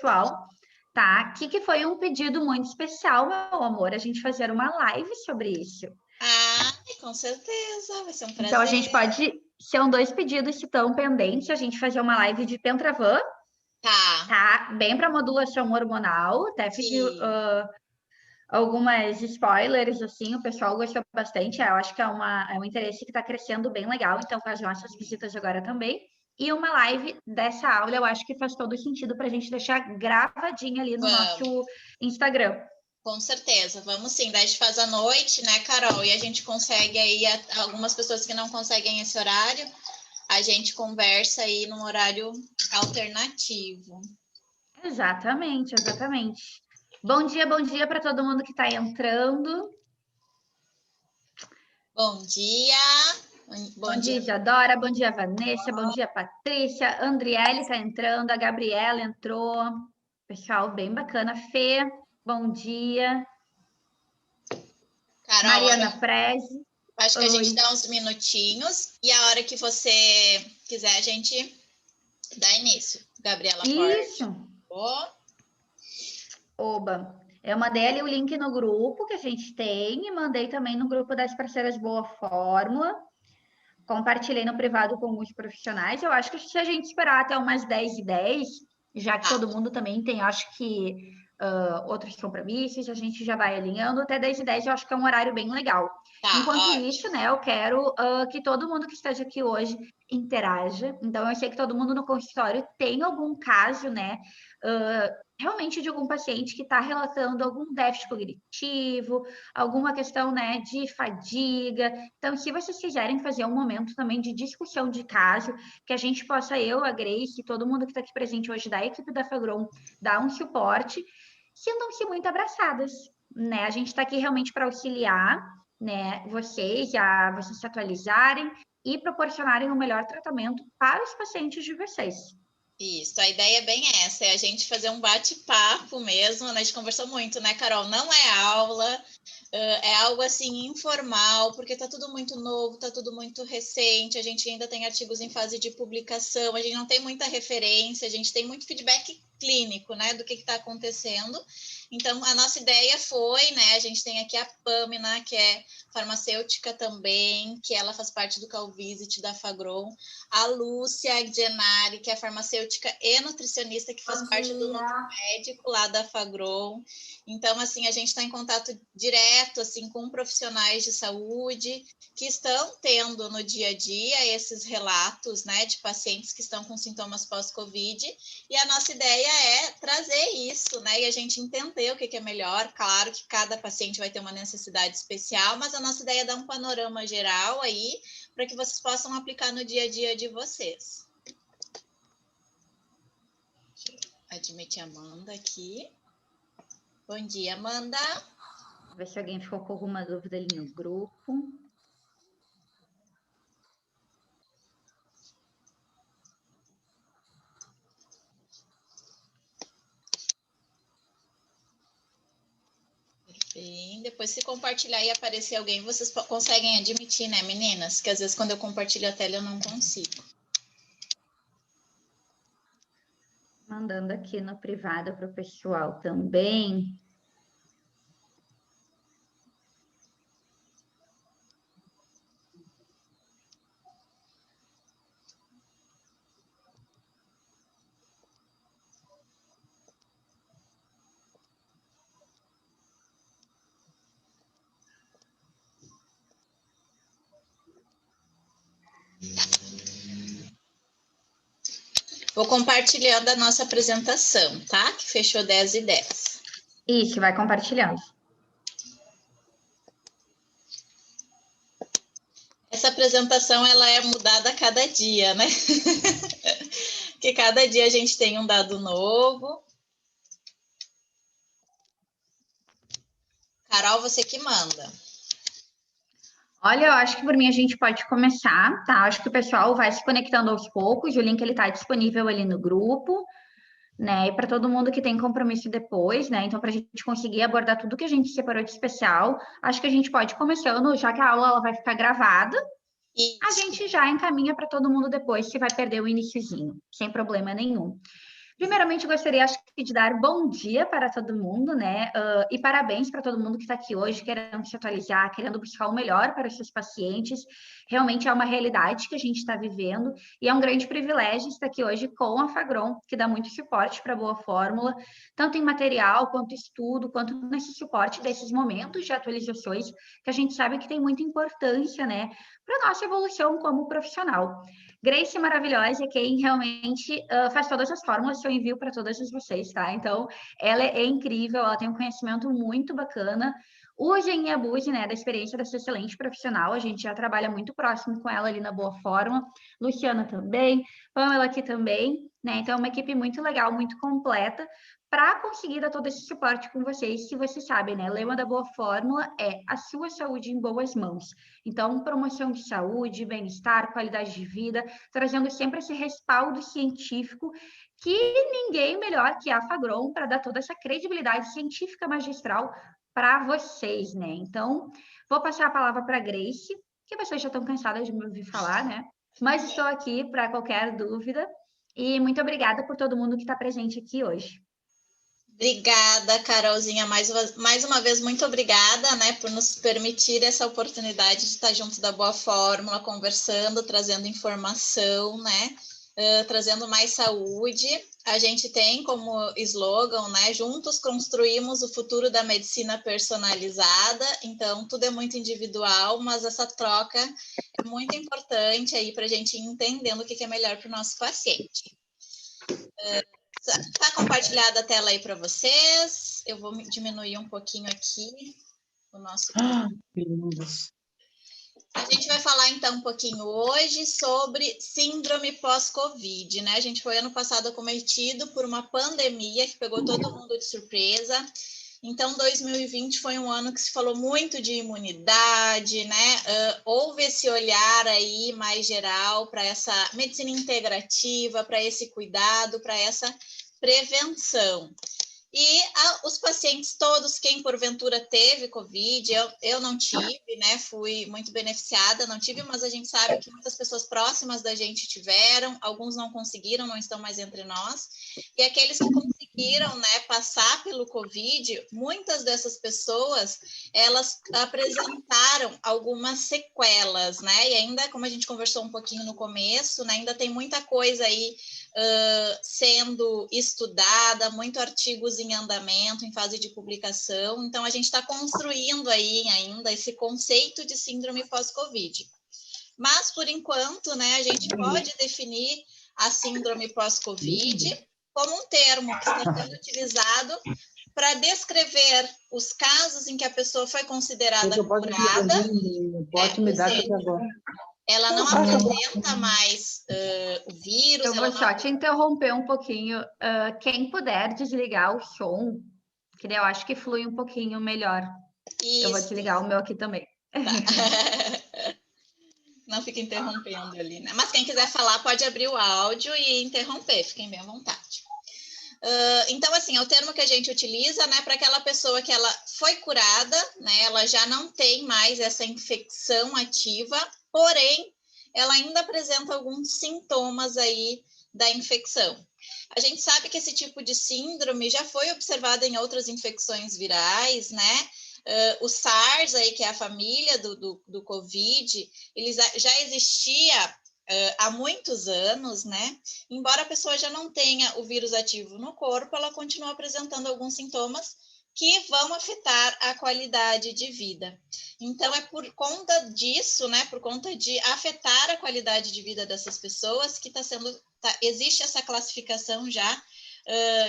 pessoal, tá? Que foi um pedido muito especial, meu amor, a gente fazer uma live sobre isso. Ah, com certeza, vai ser um prazer. Então, a gente pode... São 2 pedidos que estão pendentes, a gente fazer uma live de Pentravan, tá? Bem para modulação hormonal, até pedi algumas spoilers, assim, o pessoal gostou bastante, eu acho que é um interesse que está crescendo bem legal, então com as nossas visitas agora também. E uma live dessa aula, eu acho que faz todo sentido para a gente deixar gravadinha ali no nosso Instagram. Com certeza, vamos sim. Daí a gente faz à noite, né, Carol? E a gente consegue aí, algumas pessoas que não conseguem esse horário, a gente conversa aí num horário alternativo. Exatamente, exatamente. Bom dia para todo mundo que está entrando. Bom dia. Bom dia, Isadora. Bom dia, Vanessa. Bom dia, Patrícia. A Andriele está entrando. A Gabriela entrou. Pessoal, bem bacana. Fê, bom dia. Carol, Mariana Preze. Acho que a gente dá uns minutinhos e a hora que você quiser a gente dá início. Gabriela Isso. Oba. Eu mandei ali o link no grupo que a gente tem e mandei também no grupo das parceiras Boa Fórmula. Compartilhei no privado com alguns profissionais. Eu acho que se a gente esperar até umas 10h10, já que todo mundo também tem, acho que outros compromissos, a gente já vai alinhando. Até 10h10 eu acho que é um horário bem legal. Enquanto isso, né, eu quero que todo mundo que esteja aqui hoje interaja. Então, eu sei que todo mundo no consultório tem algum caso, né, realmente de algum paciente que está relatando algum déficit cognitivo, alguma questão, né, de fadiga. Então, se vocês quiserem fazer um momento também de discussão de caso, que a gente possa, eu, a Grace, todo mundo que está aqui presente hoje da equipe da Fagron, dar um suporte, sintam-se muito abraçadas, né? A gente está aqui realmente para auxiliar, né, vocês a vocês se atualizarem e proporcionarem o melhor tratamento para os pacientes de vocês. Isso, a ideia é bem essa, é a gente fazer um bate-papo mesmo, né? A gente conversou muito, né, Carol? Não é aula, é algo assim informal, porque tá tudo muito novo, tá tudo muito recente, a gente ainda tem artigos em fase de publicação, a gente não tem muita referência, a gente tem muito feedback clínico, né, do que está acontecendo. Então, a nossa ideia foi, né, a gente tem aqui a Pâmina, que é farmacêutica também, que ela faz parte do Calvisit da Fagron, a Lúcia Genari, que é farmacêutica e nutricionista, que faz parte do médico lá da Fagron. Então, assim, a gente está em contato direto, assim, com profissionais de saúde que estão tendo no dia a dia esses relatos, né, de pacientes que estão com sintomas pós-Covid, e a nossa ideia é trazer isso, né, e a gente entender o que é melhor. Claro que cada paciente vai ter uma necessidade especial, mas a nossa ideia é dar um panorama geral aí, para que vocês possam aplicar no dia a dia de vocês. Deixa eu admitir a Amanda aqui. Bom dia, Amanda. Vou ver se alguém ficou com alguma dúvida ali no grupo. Bem, depois se compartilhar e aparecer alguém, vocês conseguem admitir, né, meninas? Que às vezes quando eu compartilho a tela eu não consigo. Mandando aqui no privado para o pessoal também. Vou compartilhando a nossa apresentação, tá? Que fechou 10h10. Isso, vai compartilhando. Essa apresentação, ela é mudada a cada dia, né? Que cada dia a gente tem um dado novo. Carol, você que manda. Olha, eu acho que por mim a gente pode começar, tá? Acho que o pessoal vai se conectando aos poucos, o link ele tá disponível ali no grupo, né? E para todo mundo que tem compromisso depois, né? Então, para a gente conseguir abordar tudo que a gente separou de especial, acho que a gente pode ir começando, já que a aula ela vai ficar gravada, Isso. A gente já encaminha para todo mundo depois, que vai perder o iniciozinho, sem problema nenhum. Primeiramente, gostaria, acho de dar bom dia para todo mundo, né? E parabéns para todo mundo que está aqui hoje, querendo se atualizar, querendo buscar o melhor para os seus pacientes. Realmente é uma realidade que a gente está vivendo e é um grande privilégio estar aqui hoje com a Fagron, que dá muito suporte para a Boa Fórmula, tanto em material, quanto estudo, quanto nesse suporte desses momentos de atualizações, que a gente sabe que tem muita importância, né, para a nossa evolução como profissional. Grace maravilhosa é quem realmente faz todas as fórmulas que eu envio para todas vocês, tá? Então, ela é incrível, ela tem um conhecimento muito bacana. Usem e abusem, né, da experiência dessa excelente profissional. A gente já trabalha muito próximo com ela ali na Boa Fórmula. Luciana também, Pamela aqui também, né? Então, é uma equipe muito legal, muito completa para conseguir dar todo esse suporte com vocês, que vocês sabem, né? O lema da Boa Fórmula é a sua saúde em boas mãos. Então, promoção de saúde, bem-estar, qualidade de vida, trazendo sempre esse respaldo científico que ninguém melhor que a Fagron para dar toda essa credibilidade científica magistral para vocês, né? Então, vou passar a palavra para a Grace, que vocês já estão cansadas de me ouvir falar, né? Mas estou aqui para qualquer dúvida. E muito obrigada por todo mundo que está presente aqui hoje. Obrigada, Carolzinha, mais uma vez, muito obrigada, né, por nos permitir essa oportunidade de estar junto da Boa Fórmula, conversando, trazendo informação, né, trazendo mais saúde. A gente tem como slogan, né, juntos construímos o futuro da medicina personalizada, então tudo é muito individual, mas essa troca é muito importante aí para a gente ir entendendo o que é melhor para o nosso paciente. Está compartilhada a tela aí para vocês. Eu vou diminuir um pouquinho aqui o nosso. A gente vai falar então um pouquinho hoje sobre síndrome pós-Covid, né? A gente foi ano passado acometido por uma pandemia que pegou todo mundo de surpresa. Então, 2020 foi um ano que se falou muito de imunidade, né? Houve esse olhar aí mais geral para essa medicina integrativa, para esse cuidado, para essa prevenção. E os pacientes todos, quem porventura teve Covid, eu não tive, né? Fui muito beneficiada, não tive, mas a gente sabe que muitas pessoas próximas da gente tiveram, alguns não conseguiram, não estão mais entre nós. E aqueles que conseguiram, né, passar pelo Covid, muitas dessas pessoas, elas apresentaram algumas sequelas, né? E ainda, como a gente conversou um pouquinho no começo, né, ainda tem muita coisa aí sendo estudada, muitos artigos em andamento, em fase de publicação. Então, a gente está construindo aí ainda esse conceito de síndrome pós-Covid. Mas, por enquanto, né, a gente pode definir a síndrome pós-Covid como um termo que está sendo utilizado para descrever os casos em que a pessoa foi considerada curada. Ela não apresenta mais o vírus. Eu vou só te interromper um pouquinho. Quem puder desligar o som, que daí eu acho que flui um pouquinho melhor. Isso. Eu vou desligar o meu aqui também. Tá. Não fica interrompendo ali, né? Mas quem quiser falar pode abrir o áudio e interromper, fiquem bem à vontade. Então, assim, é o termo que a gente utiliza, né, para aquela pessoa que ela foi curada, né, ela já não tem mais essa infecção ativa, porém, ela ainda apresenta alguns sintomas aí da infecção. A gente sabe que esse tipo de síndrome já foi observado em outras infecções virais, né? O SARS, aí, que é a família do Covid, ele já existia há muitos anos, né? Embora a pessoa já não tenha o vírus ativo no corpo, ela continua apresentando alguns sintomas que vão afetar a qualidade de vida. Então, é por conta disso, né, por conta de afetar a qualidade de vida dessas pessoas, que existe essa classificação já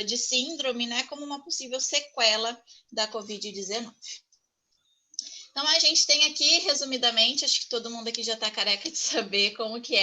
de síndrome, né, como uma possível sequela da Covid-19. Então, a gente tem aqui, resumidamente, acho que todo mundo aqui já está careca de saber como que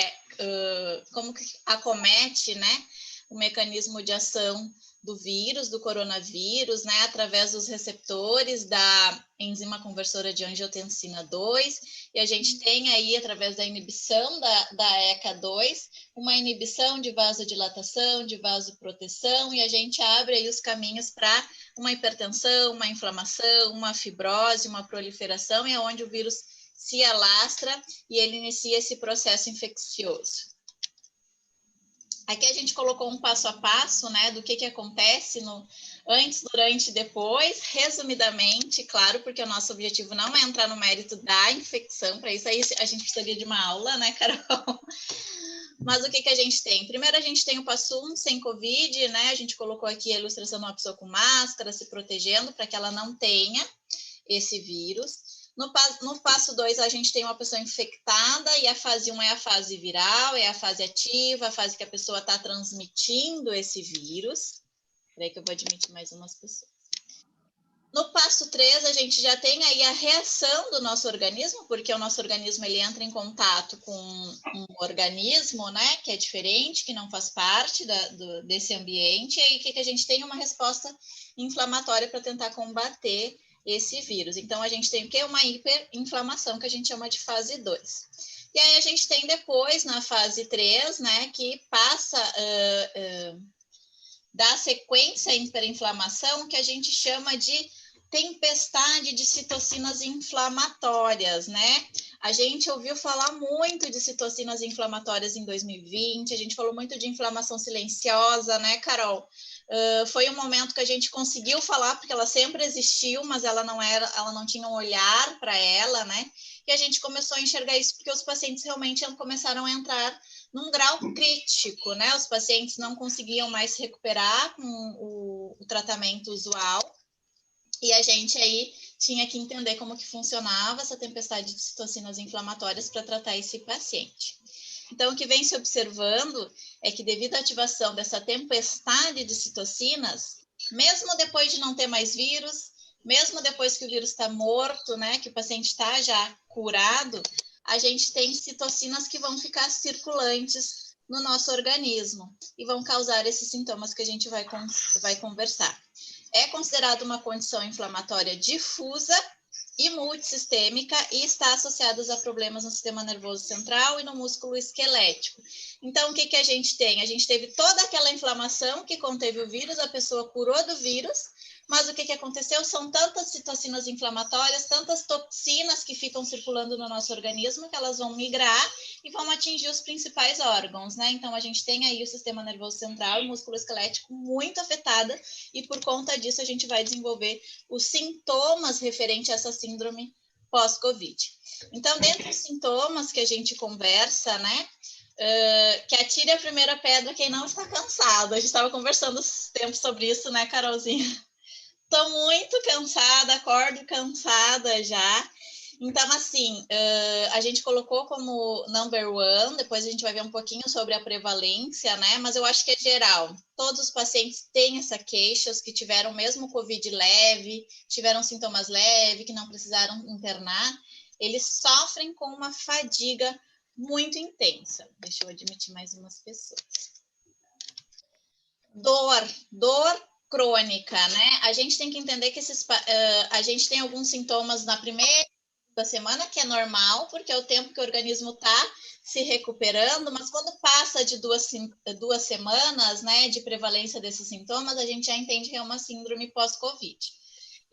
como que acomete, né, o mecanismo de ação do vírus, do coronavírus, né, através dos receptores da enzima conversora de angiotensina 2, e a gente tem aí, através da inibição da ECA2, uma inibição de vasodilatação, de vasoproteção, e a gente abre aí os caminhos para uma hipertensão, uma inflamação, uma fibrose, uma proliferação, e é onde o vírus se alastra e ele inicia esse processo infeccioso. Aqui a gente colocou um passo a passo, né, do que acontece no antes, durante e depois, resumidamente, claro, porque o nosso objetivo não é entrar no mérito da infecção, para isso aí a gente precisaria de uma aula, né, Carol? Mas o que a gente tem? Primeiro, a gente tem o passo 1, sem Covid, né? A gente colocou aqui a ilustração de uma pessoa com máscara, se protegendo para que ela não tenha esse vírus. No passo 2, a gente tem uma pessoa infectada e a fase 1 é a fase viral, é a fase ativa, a fase que a pessoa está transmitindo esse vírus. Espera aí que eu vou admitir mais umas pessoas. No passo 3, a gente já tem aí a reação do nosso organismo, porque o nosso organismo ele entra em contato com um organismo, né, que é diferente, que não faz parte desse ambiente, e aí que a gente tem uma resposta inflamatória para tentar combater esse vírus. Então, a gente tem o quê? Uma hiperinflamação, que a gente chama de fase 2. E aí a gente tem depois, na fase 3, né, que passa da sequência à hiperinflamação, que a gente chama de tempestade de citocinas inflamatórias, né? A gente ouviu falar muito de citocinas inflamatórias em 2020, a gente falou muito de inflamação silenciosa, né, Carol? Foi um momento que a gente conseguiu falar, porque ela sempre existiu, mas ela não tinha um olhar para ela, né? E a gente começou a enxergar isso porque os pacientes realmente começaram a entrar num grau crítico, né? Os pacientes não conseguiam mais se recuperar com o tratamento usual, e a gente aí tinha que entender como que funcionava essa tempestade de citocinas inflamatórias para tratar esse paciente. Então, o que vem se observando é que devido à ativação dessa tempestade de citocinas, mesmo depois de não ter mais vírus, mesmo depois que o vírus está morto, né, que o paciente está já curado, a gente tem citocinas que vão ficar circulantes no nosso organismo e vão causar esses sintomas que a gente vai conversar. É considerado uma condição inflamatória difusa e multissistêmica e está associada a problemas no sistema nervoso central e no músculo esquelético. Então, o que a gente tem? A gente teve toda aquela inflamação que conteve o vírus, a pessoa curou do vírus, mas o que aconteceu? São tantas citocinas inflamatórias, tantas toxinas que ficam circulando no nosso organismo que elas vão migrar e vão atingir os principais órgãos, né? Então, a gente tem aí o sistema nervoso central e o músculo esquelético muito afetada e por conta disso a gente vai desenvolver os sintomas referentes a essa síndrome pós-Covid. Então, dentre os sintomas que a gente conversa, né? Que atire a primeira pedra quem não está cansado. A gente estava conversando esse tempo sobre isso, né, Carolzinha? Estou muito cansada, acordo cansada já. Então, assim, a gente colocou como number one, depois a gente vai ver um pouquinho sobre a prevalência, né? Mas eu acho que é geral. Todos os pacientes têm essa queixa, os que tiveram mesmo Covid leve, tiveram sintomas leves, que não precisaram internar, eles sofrem com uma fadiga muito intensa. Deixa eu admitir mais umas pessoas. Dor crônica, né? A gente tem que entender que a gente tem alguns sintomas na primeira semana, que é normal, porque é o tempo que o organismo está se recuperando, mas quando passa de duas semanas, né, de prevalência desses sintomas, a gente já entende que é uma síndrome pós-Covid.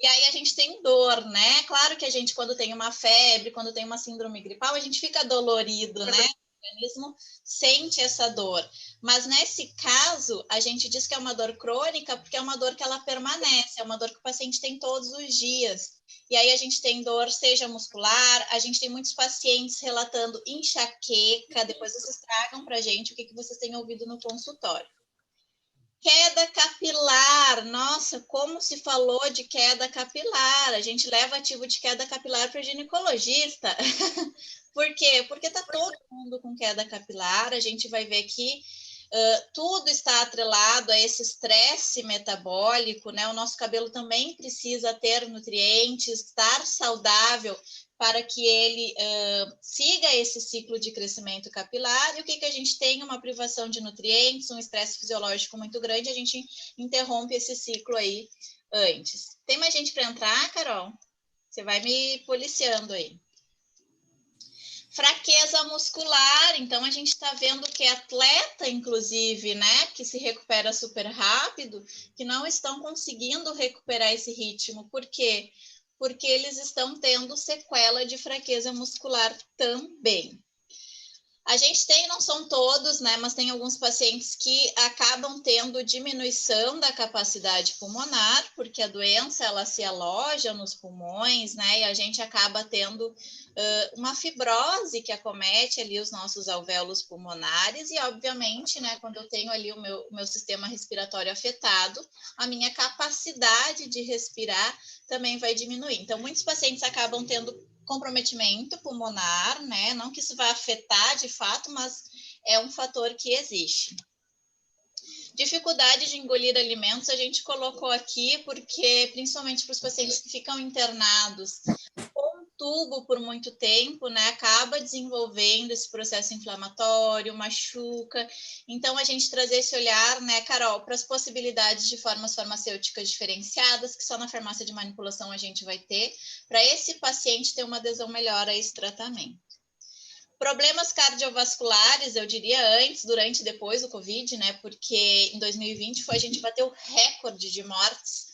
E aí a gente tem dor, né? Claro que a gente, quando tem uma febre, quando tem uma síndrome gripal, a gente fica dolorido, né? O organismo sente essa dor. Mas nesse caso, a gente diz que é uma dor crônica porque é uma dor que ela permanece, é uma dor que o paciente tem todos os dias. E aí a gente tem dor, seja muscular, a gente tem muitos pacientes relatando enxaqueca, depois vocês tragam para a gente o que vocês têm ouvido no consultório. Queda capilar, nossa, como se falou de queda capilar, a gente leva ativo de queda capilar para o ginecologista. Por quê? Porque está todo mundo com queda capilar, a gente vai ver que tudo está atrelado a esse estresse metabólico, né? O nosso cabelo também precisa ter nutrientes, estar saudável para que ele siga esse ciclo de crescimento capilar. E o que a gente tem? Uma privação de nutrientes, um estresse fisiológico muito grande, a gente interrompe esse ciclo aí antes. Tem mais gente para entrar, Carol? Você vai me policiando aí. Fraqueza muscular, então a gente está vendo que atleta, inclusive, né, que se recupera super rápido, que não estão conseguindo recuperar esse ritmo. Por quê? Porque eles estão tendo sequela de fraqueza muscular também. A gente tem, não são todos, né, mas tem alguns pacientes que acabam tendo diminuição da capacidade pulmonar, porque a doença, ela se aloja nos pulmões, né, e a gente acaba tendo uma fibrose que acomete ali os nossos alvéolos pulmonares, e obviamente, né, quando eu tenho ali o meu sistema respiratório afetado, a minha capacidade de respirar também vai diminuir. Então, muitos pacientes acabam tendo comprometimento pulmonar, né? Não que isso vá afetar de fato, mas é um fator que existe. Dificuldade de engolir alimentos a gente colocou aqui porque, principalmente para os pacientes que ficam internados com tubo por muito tempo, né, acaba desenvolvendo esse processo inflamatório, machuca. Então, a gente trazer esse olhar, né, Carol, para as possibilidades de formas farmacêuticas diferenciadas, que só na farmácia de manipulação a gente vai ter, para esse paciente ter uma adesão melhor a esse tratamento. Problemas cardiovasculares, eu diria antes, durante e depois do Covid, né? Porque em 2020 a gente bateu recorde de mortes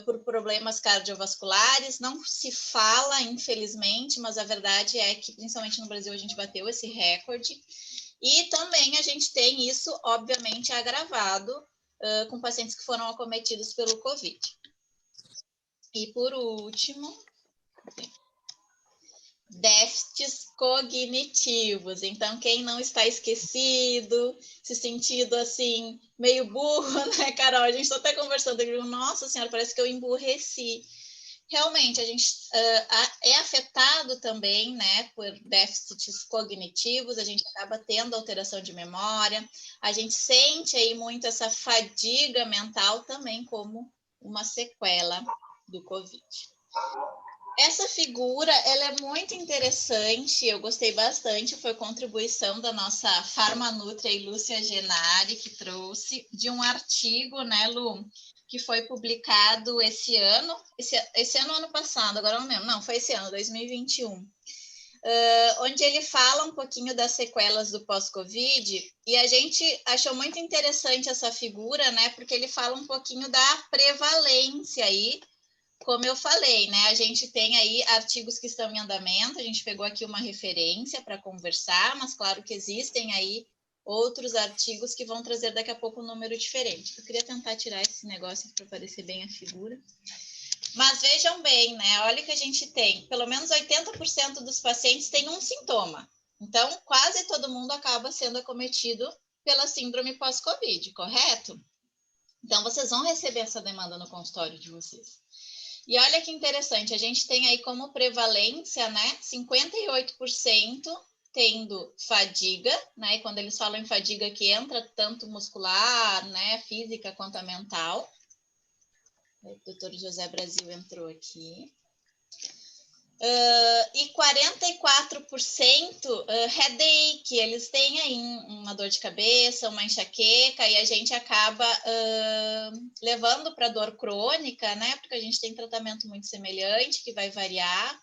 por problemas cardiovasculares. Não se fala, infelizmente, mas a verdade é que, principalmente no Brasil, a gente bateu esse recorde. E também a gente tem isso, obviamente, agravado com pacientes que foram acometidos pelo Covid. E por último, déficits cognitivos. Então, quem não está esquecido, se sentindo assim, meio burro, né, Carol? A gente está até conversando, eu digo, nossa senhora, parece que eu emburreci. Realmente, a gente é afetado também, né, por déficits cognitivos, a gente acaba tendo alteração de memória, a gente sente aí muito essa fadiga mental também como uma sequela do Covid. Essa figura, ela é muito interessante, eu gostei bastante, foi contribuição da nossa Farmanutria Lúcia Genari, que trouxe de um artigo, né, Lu, que foi publicado esse ano, esse ano passado, agora não lembro, não, foi esse ano, 2021, onde ele fala um pouquinho das sequelas do pós-Covid, e a gente achou muito interessante essa figura, né, porque ele fala um pouquinho da prevalência aí. Como eu falei, né, a gente tem aí artigos que estão em andamento, a gente pegou aqui uma referência para conversar, mas claro que existem aí outros artigos que vão trazer daqui a pouco um número diferente. Eu queria tentar tirar esse negócio para aparecer bem a figura. Mas vejam bem, né, olha que a gente tem, pelo menos 80% dos pacientes têm um sintoma. Então, quase todo mundo acaba sendo acometido pela síndrome pós-Covid, correto? Então, vocês vão receber essa demanda no consultório de vocês. E olha que interessante, a gente tem aí como prevalência, né, 58% tendo fadiga, né, e quando eles falam em fadiga que entra tanto muscular, né, física quanto a mental. O doutor José Brasil entrou aqui. E 44% headache, eles têm aí uma dor de cabeça, uma enxaqueca, e a gente acaba levando para dor crônica, né? Porque a gente tem tratamento muito semelhante, que vai variar.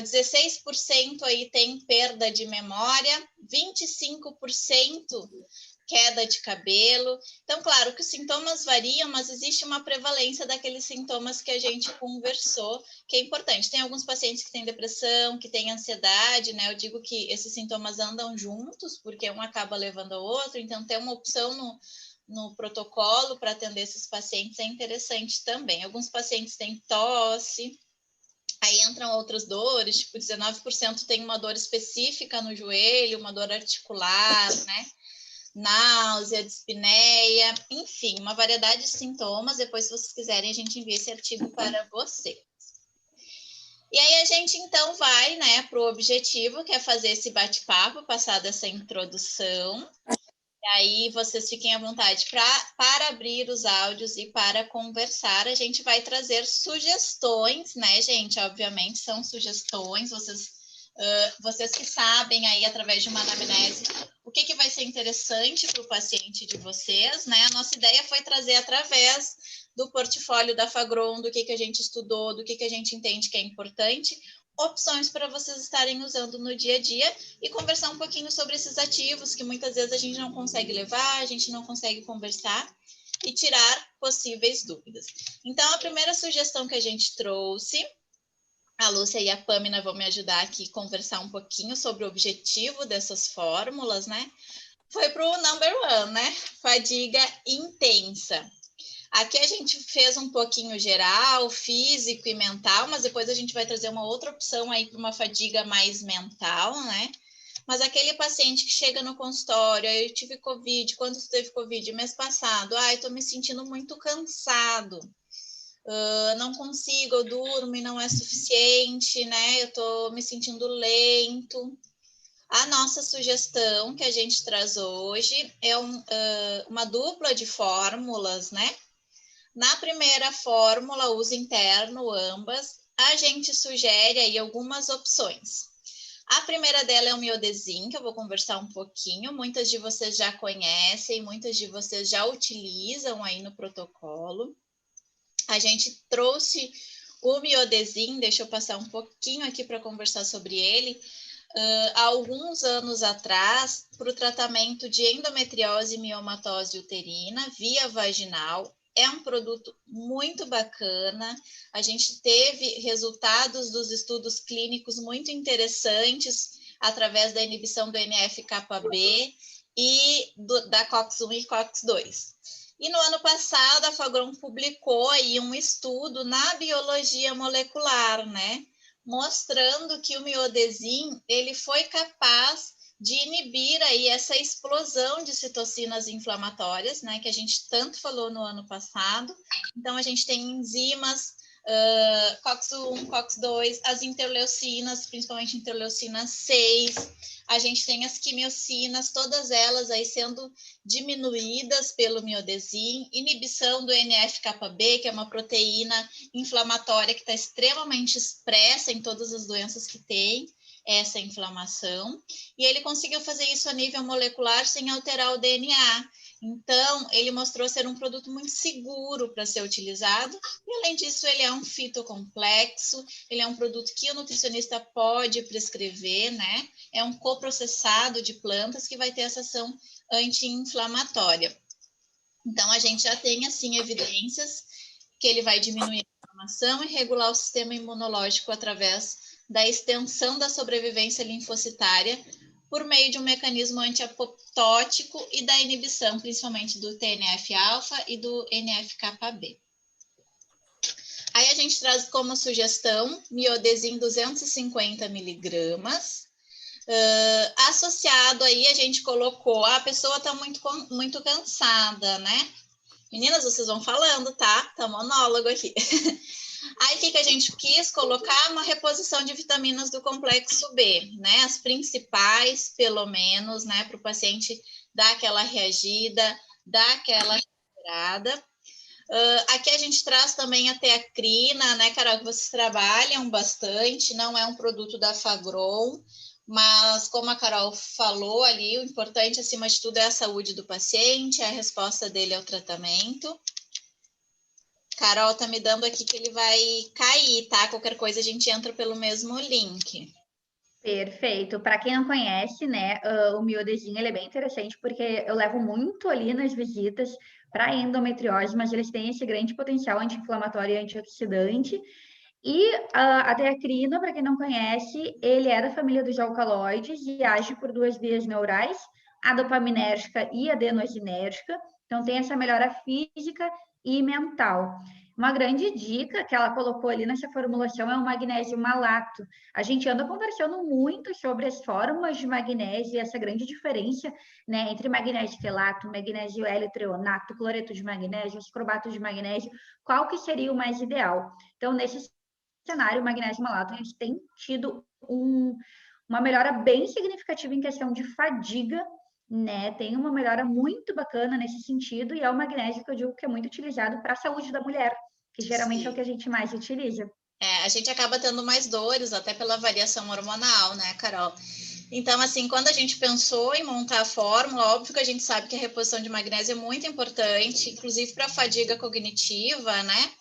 16% aí tem perda de memória, 25% queda de cabelo. Então, claro que os sintomas variam, mas existe uma prevalência daqueles sintomas que a gente conversou, que é importante. Tem alguns pacientes que têm depressão, que têm ansiedade, né? Eu digo que esses sintomas andam juntos, porque um acaba levando ao outro, então ter uma opção no protocolo para atender esses pacientes é interessante também. Alguns pacientes têm tosse, aí entram outras dores, tipo 19% tem uma dor específica no joelho, uma dor articular, né? Náusea, dispneia, enfim, uma variedade de sintomas. Depois, se vocês quiserem, a gente envia esse artigo para vocês. E aí a gente, então, vai, né, para o objetivo, que é fazer esse bate-papo, passar dessa introdução. E aí vocês fiquem à vontade para abrir os áudios e para conversar. A gente vai trazer sugestões, né, gente? Obviamente, são sugestões, vocês que sabem aí, através de uma anamnese, o que vai ser interessante para o paciente de vocês, né? A nossa ideia foi trazer através do portfólio da Fagron, do que a gente estudou, do que a gente entende que é importante, opções para vocês estarem usando no dia a dia e conversar um pouquinho sobre esses ativos que muitas vezes a gente não consegue levar, a gente não consegue conversar e tirar possíveis dúvidas. Então, a primeira sugestão que a gente trouxe a Lúcia e a Pâmina vão me ajudar aqui a conversar um pouquinho sobre o objetivo dessas fórmulas, né? Foi para o number one, né? Fadiga intensa. Aqui a gente fez um pouquinho geral, físico e mental, mas depois a gente vai trazer uma outra opção aí para uma fadiga mais mental, né? Mas aquele paciente que chega no consultório, eu tive Covid, quando você teve Covid? Mês passado, eu tô me sentindo muito cansado, não consigo, eu durmo e não é suficiente, né? Eu tô me sentindo lento. A nossa sugestão que a gente traz hoje é uma dupla de fórmulas, né? Na primeira fórmula, uso interno, ambas, a gente sugere aí algumas opções. A primeira dela é o Miodesin, que eu vou conversar um pouquinho. Muitas de vocês já conhecem, muitas de vocês já utilizam aí no protocolo. A gente trouxe o Miodesin, deixa eu passar um pouquinho aqui para conversar sobre ele, há alguns anos atrás, para o tratamento de endometriose e miomatose uterina via vaginal. É um produto muito bacana, a gente teve resultados dos estudos clínicos muito interessantes através da inibição do NF-κB e da COX-1 e COX-2. E no ano passado, a Fagron publicou aí um estudo na biologia molecular, né? Mostrando que o Miodesin, ele foi capaz de inibir aí essa explosão de citocinas inflamatórias, né, que a gente tanto falou no ano passado. Então, a gente tem enzimas, COX-1, COX-2, as interleucinas, principalmente interleucina 6, a gente tem as quimiocinas, todas elas aí sendo diminuídas pelo Miodesin, inibição do NF-κB, que é uma proteína inflamatória que está extremamente expressa em todas as doenças que tem essa inflamação, e ele conseguiu fazer isso a nível molecular sem alterar o DNA. Então, ele mostrou ser um produto muito seguro para ser utilizado, e além disso, ele é um fitocomplexo, ele é um produto que o nutricionista pode prescrever, né? É um coprocessado de plantas que vai ter essa ação anti-inflamatória. Então, a gente já tem, assim, evidências que ele vai diminuir a inflamação e regular o sistema imunológico através da extensão da sobrevivência linfocitária por meio de um mecanismo antiapoptótico e da inibição, principalmente do TNF-alfa e do NF-κB. Aí a gente traz como sugestão Miodesin 250 miligramas. Associado aí a gente colocou, a pessoa está muito cansada, né? Meninas, vocês vão falando, tá? Tá monólogo aqui. Aí, o que a gente quis colocar? Uma reposição de vitaminas do complexo B, né? As principais, pelo menos, né? Para o paciente dar aquela reagida, dar aquela recuperada. Aqui a gente traz também a teacrina, né, Carol, que vocês trabalham bastante, não é um produto da Fagron, mas como a Carol falou ali, o importante, acima de tudo, é a saúde do paciente, é a resposta dele ao tratamento. Carol tá me dando aqui que ele vai cair, tá? Qualquer coisa a gente entra pelo mesmo link. Perfeito. Para quem não conhece, né, o Miodesin, ele é bem interessante porque eu levo muito ali nas visitas para endometriose, mas eles têm esse grande potencial anti-inflamatório e antioxidante. E a teacrina, para quem não conhece, ele é da família dos alcaloides e age por duas vias neurais, a dopaminérgica e a adenosinérgica. Então, tem essa melhora física e mental. Uma grande dica que ela colocou ali nessa formulação é o magnésio malato. A gente anda conversando muito sobre as fórmulas de magnésio e essa grande diferença, né, entre magnésio quelato, magnésio L-treonato, cloreto de magnésio, ascorbato de magnésio, qual que seria o mais ideal? Então, nesse cenário, o magnésio malato, a gente tem tido uma melhora bem significativa em questão de fadiga, né? Tem uma melhora muito bacana nesse sentido, e é o magnésio que eu digo que é muito utilizado para a saúde da mulher, que geralmente é o que a gente mais utiliza. A gente acaba tendo mais dores, até pela variação hormonal, né, Carol? Então, assim, quando a gente pensou em montar a fórmula, óbvio que a gente sabe que a reposição de magnésio é muito importante, inclusive para a fadiga cognitiva, né?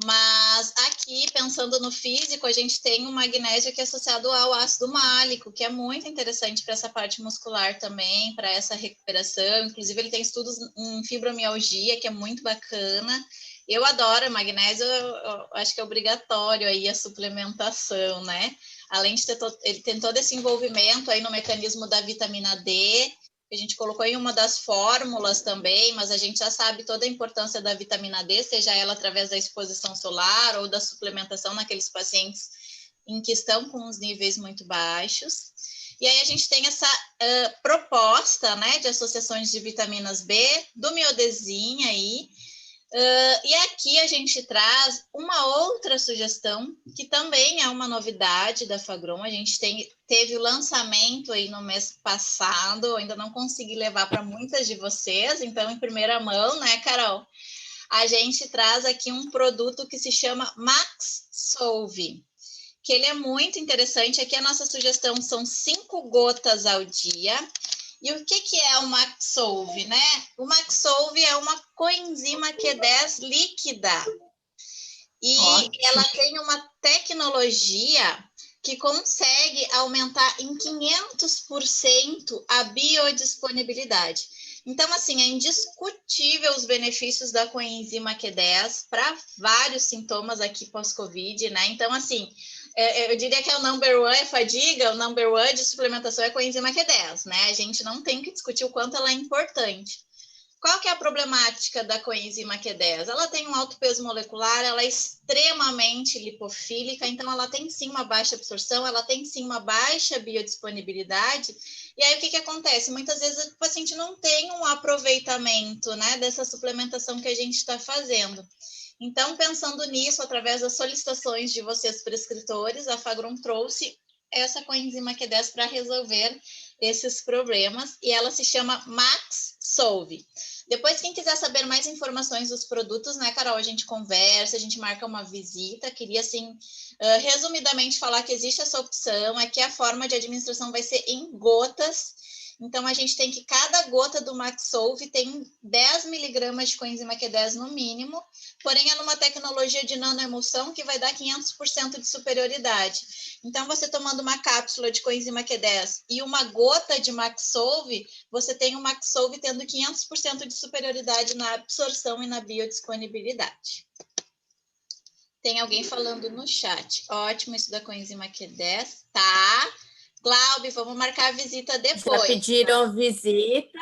Mas aqui, pensando no físico, a gente tem o magnésio que é associado ao ácido málico, que é muito interessante para essa parte muscular também, para essa recuperação. Inclusive, ele tem estudos em fibromialgia, que é muito bacana. Eu adoro magnésio, eu acho que é obrigatório aí a suplementação, né? Além de ter ele tem todo esse envolvimento aí no mecanismo da vitamina D, que a gente colocou em uma das fórmulas também, mas a gente já sabe toda a importância da vitamina D, seja ela através da exposição solar ou da suplementação naqueles pacientes em que estão com os níveis muito baixos. E aí a gente tem essa proposta, né, de associações de vitaminas B, do miodesin aí. E aqui a gente traz uma outra sugestão, que também é uma novidade da Fagron. A gente teve o lançamento aí no mês passado, ainda não consegui levar para muitas de vocês, então em primeira mão, né, Carol? A gente traz aqui um produto que se chama Max Solve, que ele é muito interessante. Aqui a nossa sugestão são 5 gotas ao dia. E o que é o Maxolve, né? O Maxolve é uma coenzima Q10 líquida. E ela tem uma tecnologia que consegue aumentar em 500% a biodisponibilidade. Então, assim, é indiscutível os benefícios da coenzima Q10 para vários sintomas aqui pós-Covid, né? Então, assim, eu diria que é o number one, é fadiga, o number one de suplementação é a coenzima Q10, né? A gente não tem que discutir o quanto ela é importante. Qual que é a problemática da coenzima Q10? Ela tem um alto peso molecular, ela é extremamente lipofílica, então ela tem sim uma baixa absorção, ela tem sim uma baixa biodisponibilidade. E aí o que acontece? Muitas vezes o paciente não tem um aproveitamento, né, dessa suplementação que a gente está fazendo. Então, pensando nisso, através das solicitações de vocês prescritores, a Fagron trouxe essa coenzima Q10 para resolver esses problemas, e ela se chama Max Solve. Depois, quem quiser saber mais informações dos produtos, né, Carol, a gente conversa, a gente marca uma visita. Queria, assim, resumidamente falar que existe essa opção, é que a forma de administração vai ser em gotas. Então, a gente tem que cada gota do Maxolve tem 10 miligramas de coenzima Q10 no mínimo, porém é numa tecnologia de nanoemulsão que vai dar 500% de superioridade. Então, você tomando uma cápsula de coenzima Q10 e uma gota de Maxolve, você tem o Maxolve tendo 500% de superioridade na absorção e na biodisponibilidade. Tem alguém falando no chat. Ótimo isso da coenzima Q10, tá? Glaube, vamos marcar a visita depois. Já pediram visita,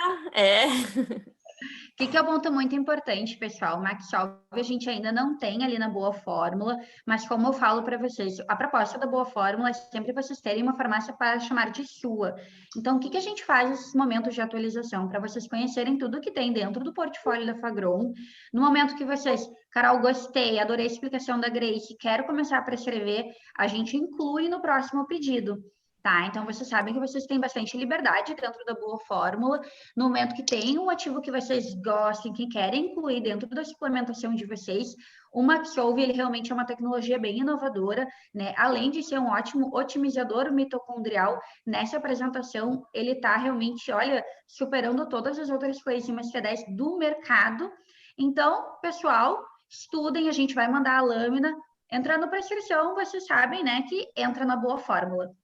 O que é um ponto muito importante, pessoal? O Maxolve a gente ainda não tem ali na Boa Fórmula, mas como eu falo para vocês, a proposta da Boa Fórmula é sempre vocês terem uma farmácia para chamar de sua. Então, o que a gente faz nesses momentos de atualização? Para vocês conhecerem tudo que tem dentro do portfólio da Fagron. No momento que vocês, Carol, gostei, adorei a explicação da Grace, quero começar a prescrever, a gente inclui no próximo pedido. Tá, então vocês sabem que vocês têm bastante liberdade dentro da Boa Fórmula. No momento que tem um ativo que vocês gostem, que querem incluir dentro da suplementação de vocês, o Maxolve, ele realmente é uma tecnologia bem inovadora, né? Além de ser um ótimo otimizador mitocondrial, nessa apresentação ele está realmente, olha, superando todas as outras coenzimas Q10 do mercado. Então, pessoal, estudem, a gente vai mandar a lâmina. Entrando para a prescrição, vocês sabem, né, que entra na Boa Fórmula.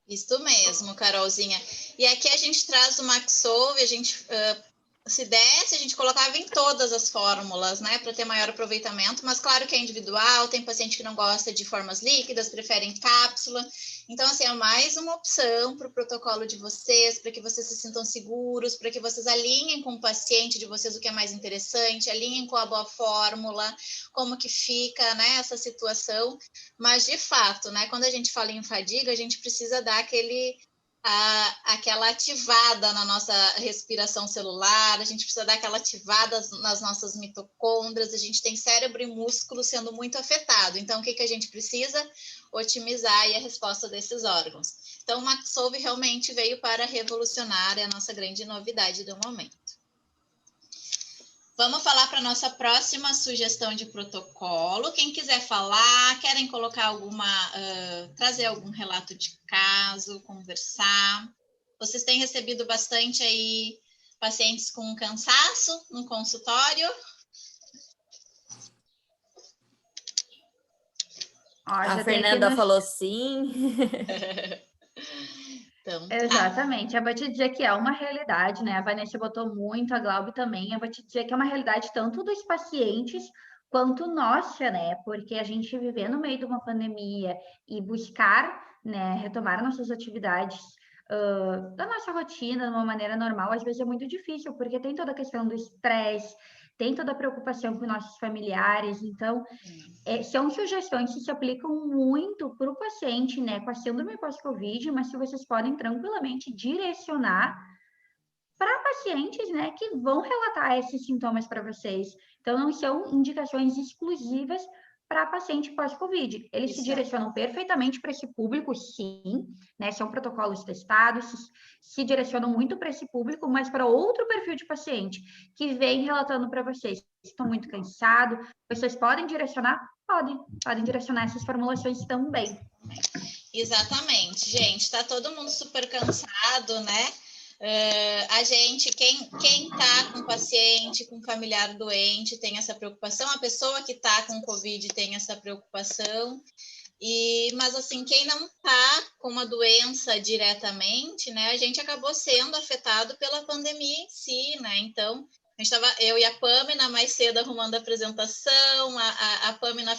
Isso mesmo, Carolzinha. E aqui a gente traz o Maxolve, a gente, se desse, a gente colocava em todas as fórmulas, né, para ter maior aproveitamento, mas claro que é individual, tem paciente que não gosta de formas líquidas, preferem cápsula. Então, assim, é mais uma opção para o protocolo de vocês, para que vocês se sintam seguros, para que vocês alinhem com o paciente de vocês o que é mais interessante, alinhem com a boa fórmula, como que fica, né, essa situação. Mas, de fato, né, quando a gente fala em fadiga, a gente precisa dar aquela ativada na nossa respiração celular, a gente precisa dar aquela ativada nas nossas mitocôndrias, a gente tem cérebro e músculo sendo muito afetado. Então, o que a gente precisa? Otimizar aí a resposta desses órgãos. Então, o Maxolve realmente veio para revolucionar, é a nossa grande novidade do momento. Vamos falar para a nossa próxima sugestão de protocolo. Quem quiser falar, querem colocar trazer algum relato de caso, conversar. Vocês têm recebido bastante aí pacientes com cansaço no consultório? A Fernanda falou sim. Então, tá. Exatamente, eu vou te dizer que é uma realidade, né? A Vanessa botou muito, a Glaube também. Eu vou te dizer que é uma realidade tanto dos pacientes quanto nossa, né? Porque a gente viver no meio de uma pandemia e buscar, né, retomar nossas atividades da nossa rotina de uma maneira normal, às vezes é muito difícil, porque tem toda a questão do estresse, tem toda a preocupação com nossos familiares, então são sugestões que se aplicam muito para o paciente, né, com a síndrome pós-Covid, mas que vocês podem tranquilamente direcionar para pacientes, né, que vão relatar esses sintomas para vocês. Então, não são indicações exclusivas para paciente pós-Covid. Eles se direcionam perfeitamente para esse público, sim, né? São protocolos testados, se direcionam muito para esse público, mas para outro perfil de paciente que vem relatando para vocês. Estão muito cansados, vocês podem direcionar? Podem direcionar essas formulações também. Exatamente, gente, tá todo mundo super cansado, né? A gente, quem tá com paciente, com familiar doente, tem essa preocupação, a pessoa que tá com Covid tem essa preocupação, mas assim, quem não tá com uma doença diretamente, né, a gente acabou sendo afetado pela pandemia em si, né? Então, a gente estava, eu e a Pamina mais cedo arrumando a apresentação, a Pamina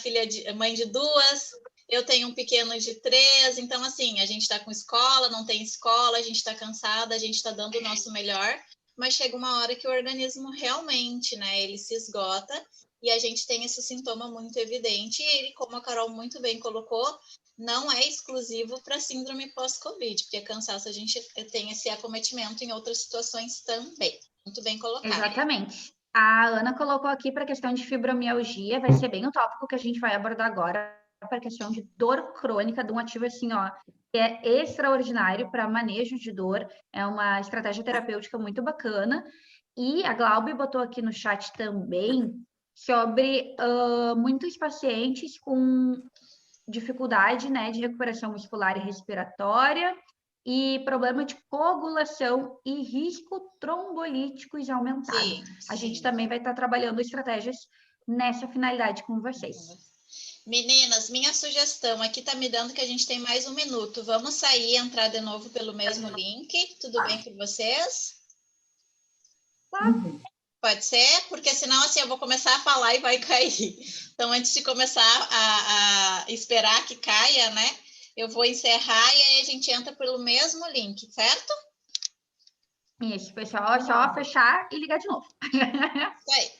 mãe de 2, eu tenho um pequeno de 3, então assim, a gente está com escola, não tem escola, a gente está cansada, a gente está dando o nosso melhor, mas chega uma hora que o organismo realmente, né, ele se esgota e a gente tem esse sintoma muito evidente e ele, como a Carol muito bem colocou, não é exclusivo para síndrome pós-Covid, porque cansaço a gente tem esse acometimento em outras situações também. Muito bem colocado. Exatamente. A Ana colocou aqui para a questão de fibromialgia, vai ser bem o tópico que a gente vai abordar agora, para a questão de dor crônica, de um ativo assim, ó, que é extraordinário para manejo de dor, é uma estratégia terapêutica muito bacana. E a Glaube botou aqui no chat também sobre muitos pacientes com dificuldade, né, de recuperação muscular e respiratória, e problema de coagulação e risco trombolíticos aumentado. Sim. A gente também vai estar trabalhando estratégias nessa finalidade com vocês. Meninas, minha sugestão aqui está me dando que a gente tem mais 1 minuto. Vamos sair e entrar de novo pelo mesmo link. Tudo bem com vocês? Pode ser? Porque senão assim eu vou começar a falar e vai cair. Então, antes de começar a esperar que caia, né? Eu vou encerrar e aí a gente entra pelo mesmo link, certo? Isso, pessoal. É só fechar e ligar de novo. Isso aí.